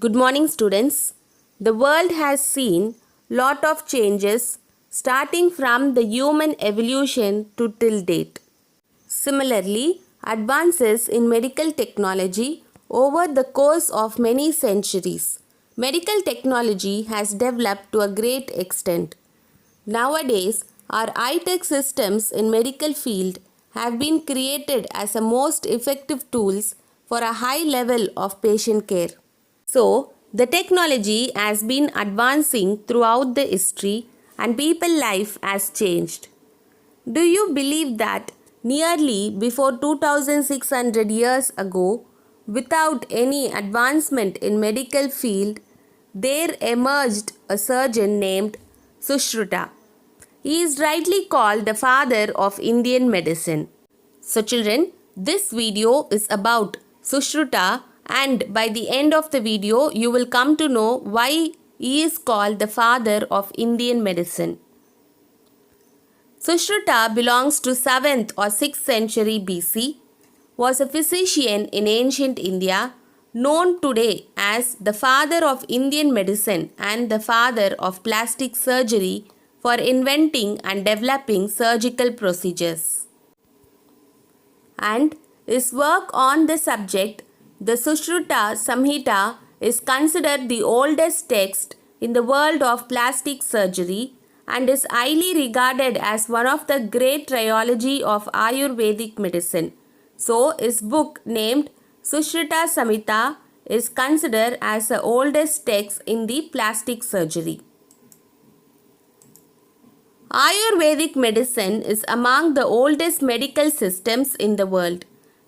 Good morning, students. The world has seen lot of changes starting from the human evolution to till date. Similarly, advances in medical technology over the course of many centuries. Medical technology has developed to a great extent. Nowadays, our high-tech systems in medical field have been created as a most effective tools for a high level of patient care. So, the technology has been advancing throughout the history and people life has changed. Do you believe that nearly before 2600 years ago, without any advancement in medical field, there emerged a surgeon named Sushruta. He is rightly called the father of Indian medicine. So children, this video is about Sushruta, and by the end of the video you will come to know why he is called the father of Indian medicine. Sushruta belongs to 7th or 6th century BC, was a physician in ancient India, known today as the father of Indian medicine and the father of plastic surgery for inventing and developing surgical procedures. And his work on the subject, the Sushruta Samhita, is considered the oldest text in the world of plastic surgery and is highly regarded as one of the great trilogy of Ayurvedic medicine. So, his book named Sushruta Samhita is considered as the oldest text in the plastic surgery. Ayurvedic medicine is among the oldest medical systems in the world.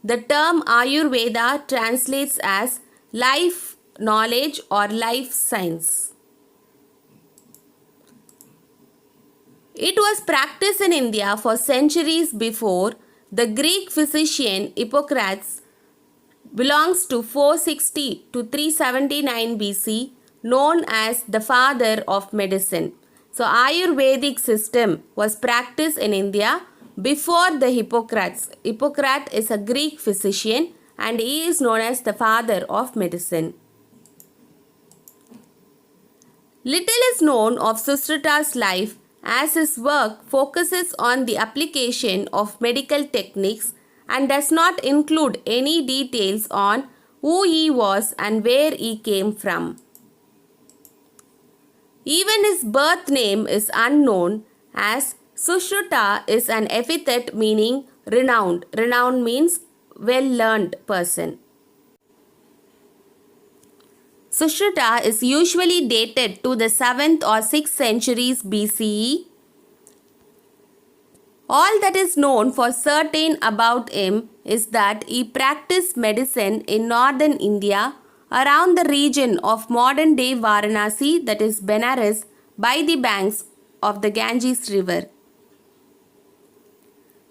The term Ayurveda translates as life knowledge or life science. It was practiced in India for centuries before. The Greek physician Hippocrates belongs to 460 to 379 BC, known as the father of medicine. So Ayurvedic system was practiced in India before the Hippocrates. Hippocrates is a Greek physician and he is known as the father of medicine. Little is known of Sushruta's life, as his work focuses on the application of medical techniques and does not include any details on who he was and where he came from. Even his birth name is unknown, as Sushruta is an epithet meaning renowned. Renowned means well-learned person. Sushruta is usually dated to the 7th or 6th centuries BCE. All that is known for certain about him is that he practiced medicine in northern India around the region of modern-day Varanasi, that is Benares, by the banks of the Ganges river.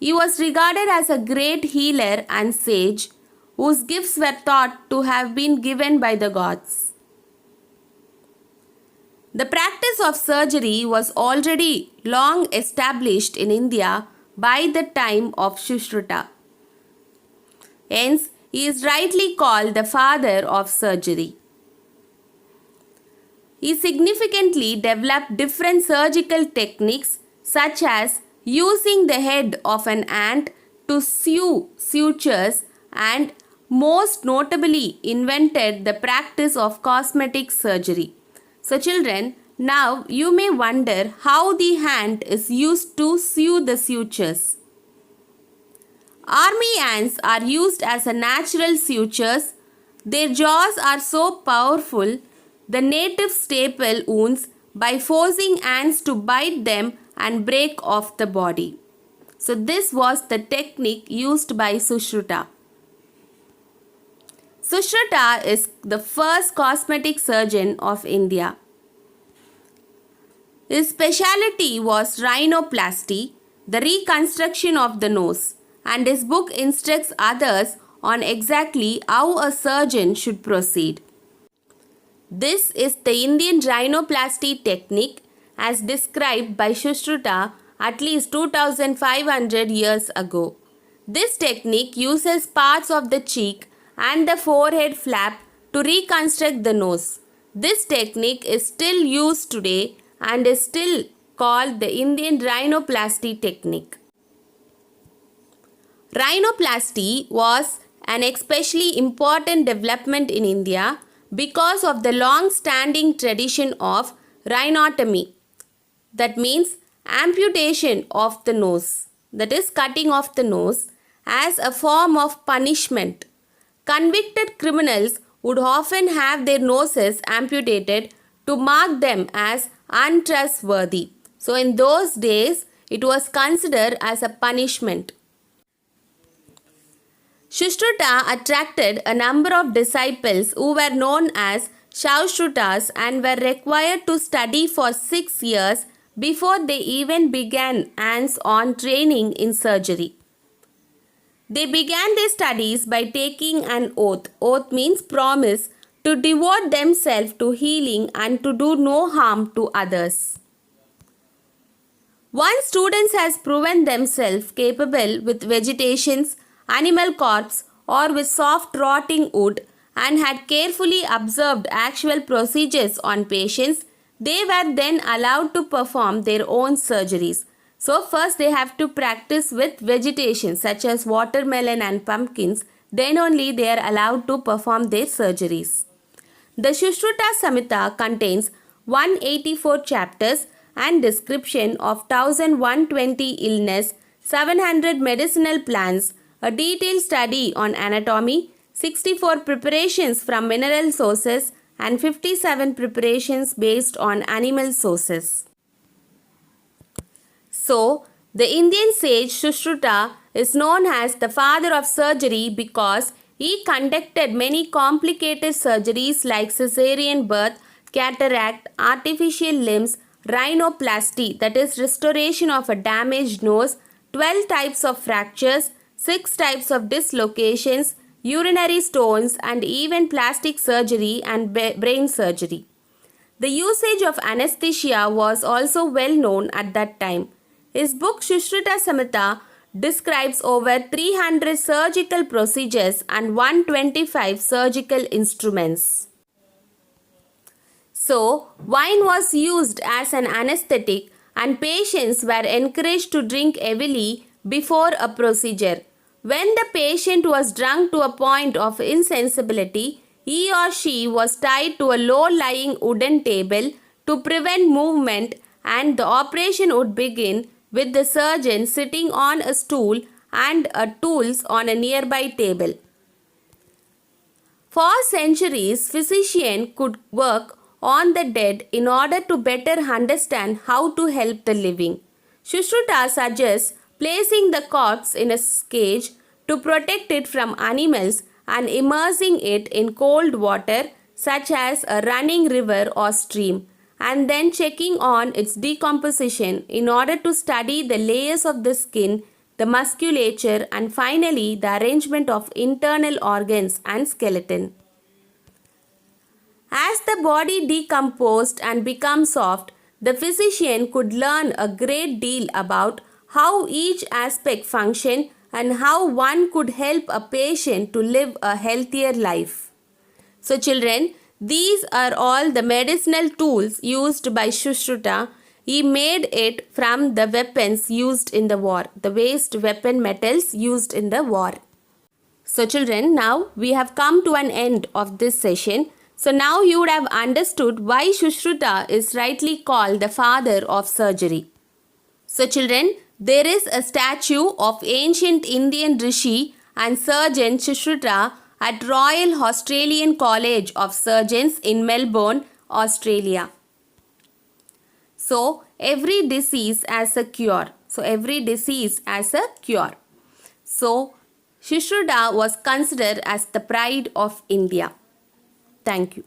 He was regarded as a great healer and sage whose gifts were thought to have been given by the gods. The practice of surgery was already long established in India by the time of Sushruta. Hence, he is rightly called the father of surgery. He significantly developed different surgical techniques such as using the head of an ant to sew sutures and most notably invented the practice of cosmetic surgery. So children, now you may wonder how the hand is used to sew the sutures. Army ants are used as a natural sutures. Their jaws are so powerful, the natives staple wounds by forcing ants to bite them and break off the body. So this was the technique used by Sushruta. Sushruta is the first cosmetic surgeon of India. His specialty was rhinoplasty, the reconstruction of the nose, and his book instructs others on exactly how a surgeon should proceed. This is the Indian rhinoplasty technique as described by Sushruta at least 2500 years ago. This technique uses parts of the cheek and the forehead flap to reconstruct the nose. This technique is still used today and is still called the Indian rhinoplasty technique. Rhinoplasty was an especially important development in India because of the long-standing tradition of rhinotomy. That means amputation of the nose, that is cutting off the nose, as a form of punishment. Convicted criminals would often have their noses amputated to mark them as untrustworthy. So in those days, it was considered as a punishment. Sushruta attracted a number of disciples who were known as Shaushrutas and were required to study for 6 years before they even began hands-on training in surgery. They began their studies by taking an oath. Oath means promise to devote themselves to healing and to do no harm to others. Once students has proven themselves capable with vegetations, animal corpse or with soft rotting wood and had carefully observed actual procedures on patients, they were then allowed to perform their own surgeries. So first they have to practice with vegetation such as watermelon and pumpkins, then only they are allowed to perform their surgeries. The Sushruta Samhita contains 184 chapters and description of 1120 illness, 700 medicinal plants, a detailed study on anatomy, 64 preparations from mineral sources and 57 preparations based on animal sources. So, the Indian sage Sushruta is known as the father of surgery because he conducted many complicated surgeries like caesarean birth, cataract, artificial limbs, rhinoplasty, that is restoration of a damaged nose, 12 types of fractures, 6 types of dislocations, urinary stones, and even plastic surgery and brain surgery. The usage of anesthesia was also well known at that time. His book Sushruta Samhita describes over 300 surgical procedures and 125 surgical instruments. So, wine was used as an anesthetic and patients were encouraged to drink heavily before a procedure. When the patient was drunk to a point of insensibility, he or she was tied to a low-lying wooden table to prevent movement and the operation would begin with the surgeon sitting on a stool and tools on a nearby table. For centuries, physicians could work on the dead in order to better understand how to help the living. Sushruta suggests placing the corpse in a cage to protect it from animals and immersing it in cold water such as a running river or stream, and then checking on its decomposition in order to study the layers of the skin, the musculature, and finally the arrangement of internal organs and skeleton. As the body decomposed and became soft, the physician could learn a great deal about how each aspect functioned and how one could help a patient to live a healthier life. So children, these are all the medicinal tools used by Sushruta. He made it from the weapons used in the war, the waste weapon metals used in the war. So children, now we have come to an end of this session. So now you would have understood why Sushruta is rightly called the father of surgery. So children, there is a statue of ancient Indian Rishi and surgeon Sushruta at Royal Australian College of Surgeons in Melbourne, Australia. So every disease has a cure. So Sushruta was considered as the pride of India. Thank you.